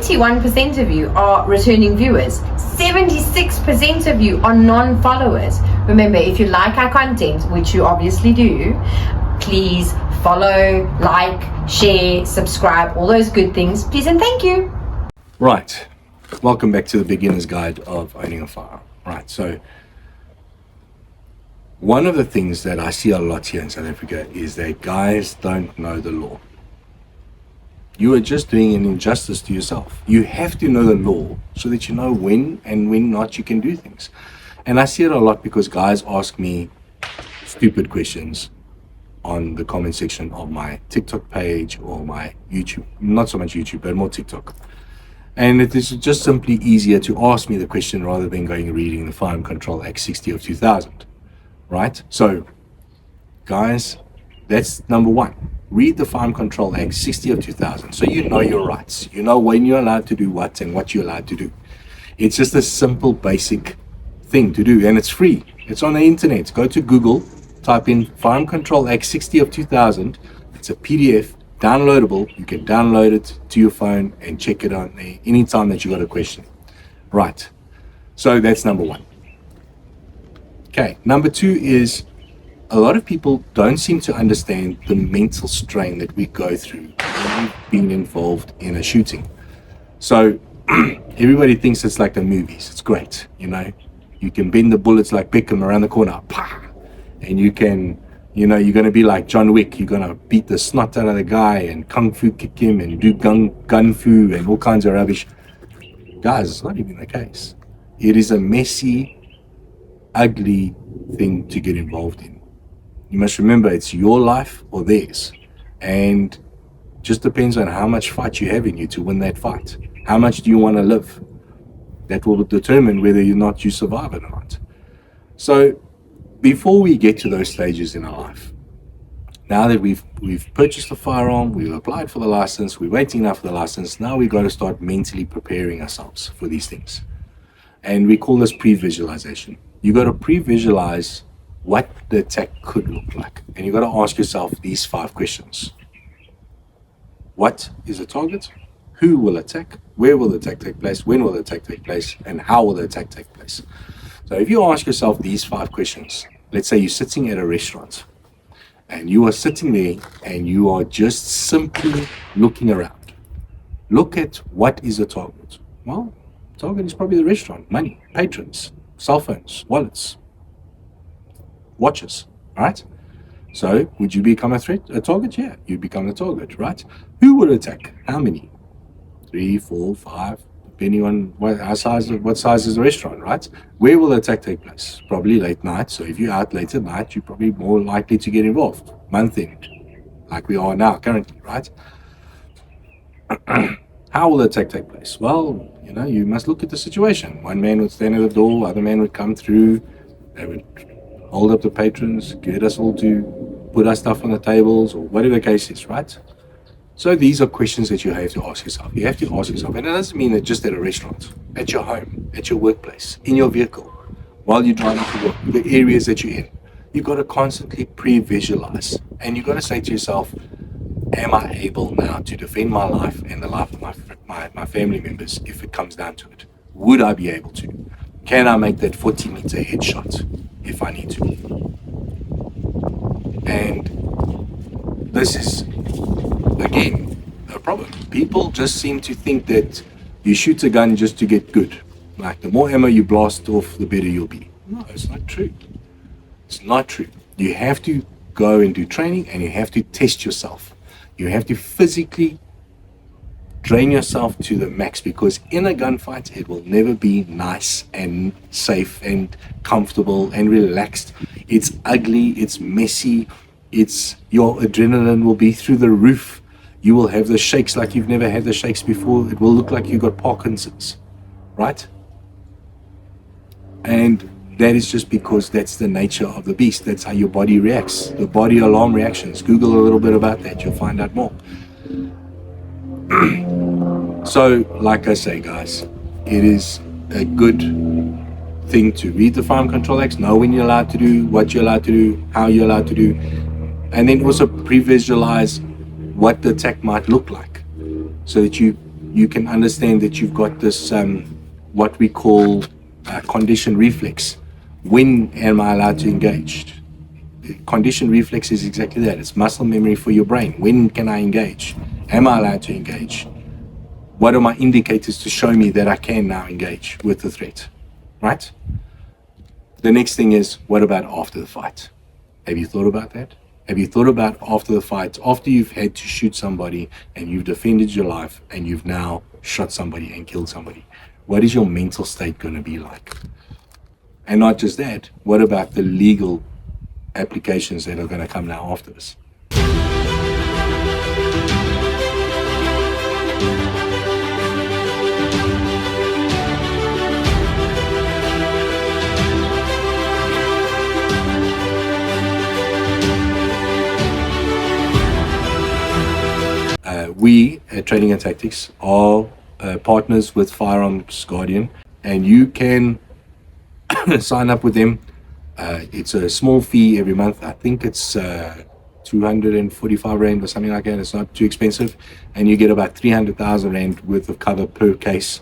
21% of you are returning viewers. 76% of you are non-followers. Remember, if you like our content, which you obviously do, please follow, like, share, subscribe, all those good things. Please and thank you. Right. Welcome back to the beginner's guide of owning a firearm. Right. So one of the things that I see a lot here in South Africa is that guys don't know the law. You are just doing an injustice to yourself. You have to know the law so that you know when and when not you can do things. And I see it a lot because guys ask me stupid questions on the comment section of my TikTok page or my YouTube. Not so much YouTube, but more TikTok. And it is just simply easier to ask me the question rather than going and reading the Firearm Control Act 60 of 2000. Right? So, guys, that's number one. Read the Firearm Control Act 60 of 2000 so you know your rights. You know when you're allowed to do what and what you're allowed to do. It's just a simple, basic thing to do, and it's free. It's on the internet. Go to Google, type in Firearm Control Act 60 of 2000. It's a PDF, downloadable. You can download it to your phone and check it out there anytime that you got a question. Right. So that's number one. Okay. Number two is a lot of people don't seem to understand the mental strain that we go through when we've been involved in a shooting. So everybody thinks it's like the movies. It's great, you know. You can bend the bullets like Beckham around the corner, and you can, you know, you're going to be like John Wick. You're going to beat the snot out of the guy and kung fu kick him and do gun fu and all kinds of rubbish. Guys, it's not even the case. It is a messy, ugly thing to get involved in. You must remember it's your life or theirs, and just depends on how much fight you have in you to win that fight. How much do you want to live? That will determine whether or not you survive it or not. So before we get to those stages in our life, now that we've purchased a firearm, we've applied for the license, we're waiting now for the license, now we've got to start mentally preparing ourselves for these things. And we call this pre-visualization. You got to pre-visualize what the attack could look like. And you got to ask yourself these 5 questions. What is the target? Who will attack? Where will the attack take place? When will the attack take place? And how will the attack take place? So if you ask yourself these 5 questions, let's say you're sitting at a restaurant and you are sitting there and you are just simply looking around. Look at what is the target. Well, the target is probably the restaurant, money, patrons, cell phones, wallets, watches, right? So would you become a target? Yeah, you become the target, right? Who will attack? How many? 3, 4, 5, depending on what size is the restaurant, right? Where will the attack take place? Probably late night. So if you're out late at night, you're probably more likely to get involved. Month end, like we are now currently, right? How will the attack take place? Well, you know, you must look at the situation. One man would stand at the door, other man would come through, they would hold up the patrons, get us all to put our stuff on the tables, or whatever the case is, right? So these are questions that you have to ask yourself. You have to ask yourself, and it doesn't mean that just at a restaurant, at your home, at your workplace, in your vehicle, while you're driving to work, the areas that you're in. You've got to constantly pre-visualize, and you've got to say to yourself, am I able now to defend my life and the life of my family members if it comes down to it? Would I be able to? Can I make that 40-meter headshot if I need to? And this is, again, a problem. People just seem to think that you shoot a gun just to get good. Like the more ammo you blast off, the better you'll be. No, it's not true. It's not true. You have to go and do training, and you have to test yourself. You have to physically drain yourself to the max, because in a gunfight, it will never be nice and safe and comfortable and relaxed. It's ugly, it's messy, your adrenaline will be through the roof. You will have the shakes like you've never had the shakes before. It will look like you got Parkinson's, right? And that is just because that's the nature of the beast. That's how your body reacts. The body alarm reactions. Google a little bit about that. You'll find out more. So, like I say, guys, it is a good thing to read the Firearm Control Acts, know when you're allowed to do, what you're allowed to do, how you're allowed to do, and then also pre-visualize what the attack might look like, so that you you can understand that you've got this what we call conditioned reflex. When am I allowed to engage? Conditioned reflex is exactly that. It's muscle memory for your brain. When can I engage? Am I allowed to engage? What are my indicators to show me that I can now engage with the threat? Right? The next thing is, what about after the fight? Have you thought about that? Have you thought about after the fight, after you've had to shoot somebody and you've defended your life and you've now shot somebody and killed somebody? What is your mental state going to be like? And not just that, what about the legal applications that are going to come now after this? We at Training and Tactics are partners with Firearms Guardian, and you can sign up with them. It's a small fee every month. I think it's 245 Rand or something like that. It's not too expensive, and you get about 300,000 Rand worth of cover per case.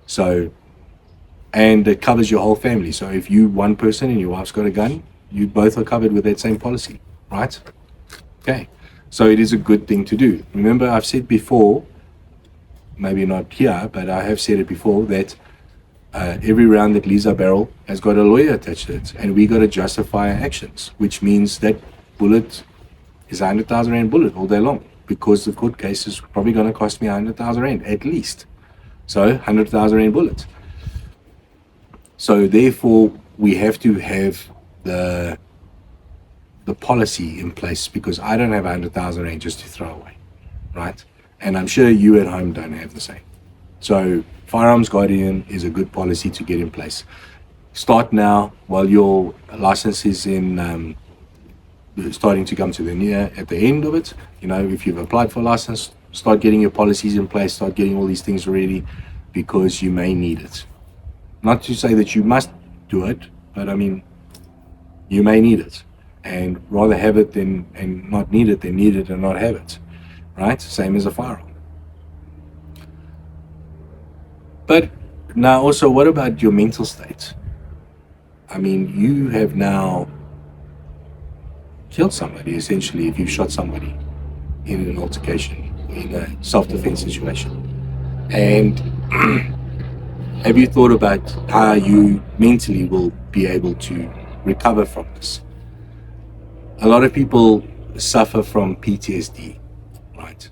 So, and it covers your whole family. So if you one person and your wife's got a gun, you both are covered with that same policy, right? Okay. So it is a good thing to do. Remember, I've said before, maybe not here, but I have said it before, that every round that leaves our barrel has got a lawyer attached to it, and we got to justify our actions, which means that bullet is 100,000 Rand bullet all day long, because the court case is probably going to cost me 100,000 Rand at least. So 100,000 Rand bullet. So therefore, we have to have the policy in place, because I don't have 100,000 Rand just to throw away, right? And I'm sure you at home don't have the same. So Firearms Guardian is a good policy to get in place. Start now while your license is in starting to come to at the end of it. You know, if you've applied for a license, start getting your policies in place, start getting all these things ready, because you may need it. Not to say that you must do it, but I mean, you may need it. And rather have it and not need it than need it and not have it, right? Same as a firearm. But now also, what about your mental state? I mean, you have now killed somebody, essentially, if you've shot somebody in an altercation, in a self-defense situation. And have you thought about how you mentally will be able to recover from this? A lot of people suffer from PTSD, right?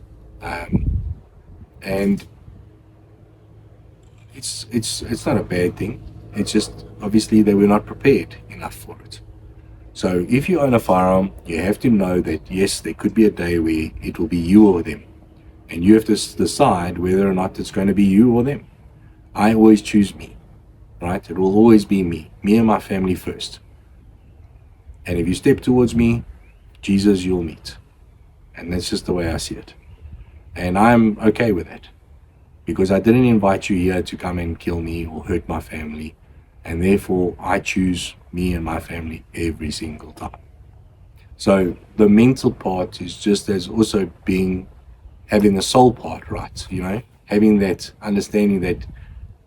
And it's not a bad thing. It's just obviously they were not prepared enough for it. So if you own a firearm, you have to know that yes, there could be a day where it will be you or them, and you have to decide whether or not it's going to be you or them. I always choose me, right? It will always be me and my family first. And if you step towards me, Jesus, you'll meet. And that's just the way I see it. And I'm okay with that, because I didn't invite you here to come and kill me or hurt my family. And therefore, I choose me and my family every single time. So the mental part is just as also having the soul part right, you know, having that understanding that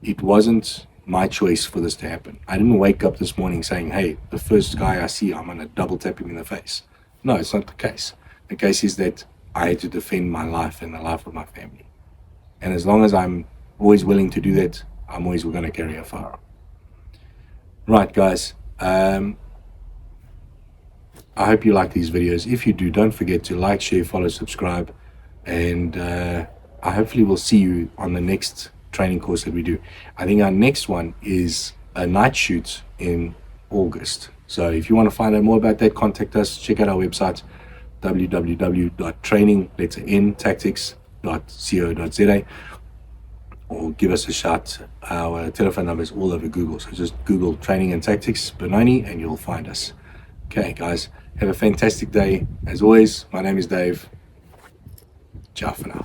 it wasn't my choice for this to happen. I didn't wake up this morning saying, hey, the first guy I see, I'm going to double tap him in the face. No, it's not the case. The case is that I had to defend my life and the life of my family. And as long as I'm always willing to do that, I'm always going to carry a firearm. Right, guys. I hope you like these videos. If you do, don't forget to like, share, follow, subscribe. And I hopefully will see you on the next training course that we do. I think our next one is a night shoot in August. So if you want to find out more about that, contact us. Check out our website, www.training-tactics.co.za, or give us a shout. Our telephone number is all over Google. So just Google Training and Tactics Benoni and you'll find us. Okay, guys, have a fantastic day. As always, my name is Dave. Ciao for now.